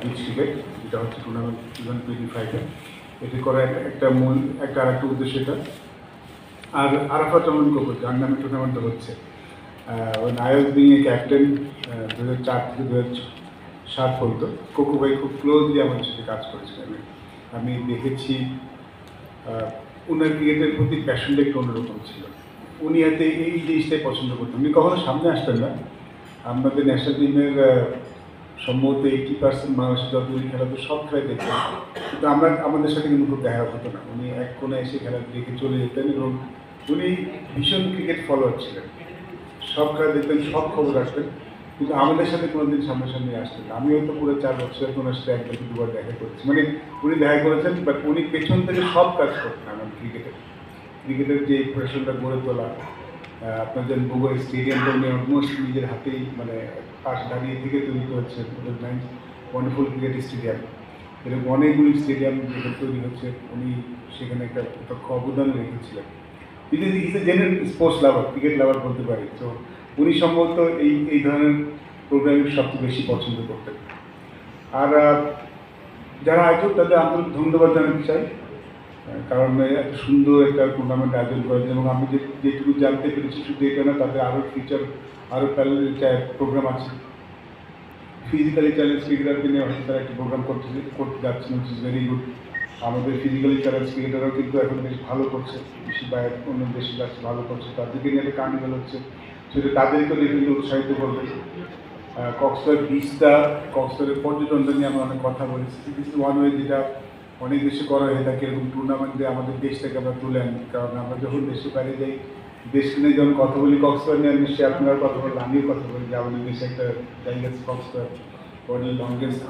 Beach cricket, যেটা হচ্ছে tournament 2025-এ এটি করার একটা মূল আরেকটা উদ্দেশ্য এটা। আর আরাফাত রহমান কোকো, যার নামে টুর্নামেন্টটা হচ্ছে, when I was being a captain 2004 থেকে 2007 পর্যন্ত কোকো ভাই খুব ক্লোজলি আমাদের সাথে কাজ করেছিলেন। আমি দেখেছি ওনার ক্রিকেটের প্রতি প্যাশনটা একটু অন্যরকম ছিল। উনি হাতে এই জিনিসটাই পছন্দ করতেন। উনি কখনো সামনে আসতেন না। আমাদের ন্যাশনাল টিমের সম্ভবত 80% বাংলাদেশের যতগুলি খেলা তো সব খেলায় দেখতেন, কিন্তু আমাদের সাথে কিন্তু খুব দেখা হতো না। উনি এক কোণে এসে খেলা দেখে চলে যেতেন এবং উনি ভীষণ ক্রিকেট ফলোয়ার ছিলেন। সব খেলা দেখতেন, সব খবর রাখতেন, কিন্তু আমাদের সাথে কোনোদিন সামনাসামনি আসতেন না। আমি হয়তো পুরো 4 বছর ওনার সাথে একবার কি দুবার দেখা করেছি, মানে উনি দেখা করেছেন, বাট উনি পেছন থেকে সব কাজ করতেন আমার ক্রিকেটের যে প্রেশনটা গড়ে তোলা। আপনার যে বোগো স্টেডিয়ামটা উনি অলমোস্ট নিজের হাতেই মানে পাশ দাঁড়িয়ে থেকে তৈরি করেছে। ওয়ান্ডারফুল ক্রিকেট স্টেডিয়াম, এরকম অনেকগুলি স্টেডিয়াম যেখানে তৈরি হচ্ছে, উনি সেখানে একটা প্রত্যক্ষ অবদান রেখেছিলেন। Is a genuine sports lover, cricket লাভার বলতে পারি। তো উনি সম্ভবত এই ধরনের প্রোগ্রামিং সবচেয়ে বেশি পছন্দ করতেন। আর যারা আয়োজক তাদের আন্তরিক ধন্যবাদ জানাতে চাই, কারণ এত সুন্দর একটা টুর্নামেন্ট আয়োজন করেছেন। এবং আমি যেটুকু জানতে পেরেছি, শুধু এটা না, তাদের আরও ফিউচার আরও প্রোগ্রাম আছে। ফিজিক্যালি চ্যালেঞ্জ ক্রিকেটারকে নিয়ে হয়তো তারা একটা প্রোগ্রাম করতে যাচ্ছেন, উইচ ইজ ভেরি গুড। আমাদের ফিজিক্যালি চ্যালেঞ্জ ক্রিকেটাররাও কিন্তু এখন বেশ ভালো করছে, বেশি বাইরে অন্য দেশে যাচ্ছে, ভালো করছে। তাদেরকে নিয়ে একটা কার্নিভাল হচ্ছে, সেটা তাদেরকেও দেখে উৎসাহিত করবে। কক্সবাজার বিচটা, কক্সবাজারের পর্যটনটা নিয়ে আমরা অনেক কথা বলেছি। দিস ইজ ওয়ান ওয়ে যেটা অনেক দেশে করা হয়ে থাকে, এরকম টুর্নামেন্ট দিয়ে আমাদের দেশটাকে আমরা তুলে আনি। কারণ আমরা যখন দেশে বাইরে যাই, দেশকে নিয়ে যখন কথা বলি, কক্সবাজার নিয়ে নিশ্চয়ই আপনারা কথা বলেন, আমিও কথা বলি যে আমাদের দেশে একটা জায়গা আছে কক্সবাজার, ওয়ার্ল্ডের লংগেস্ট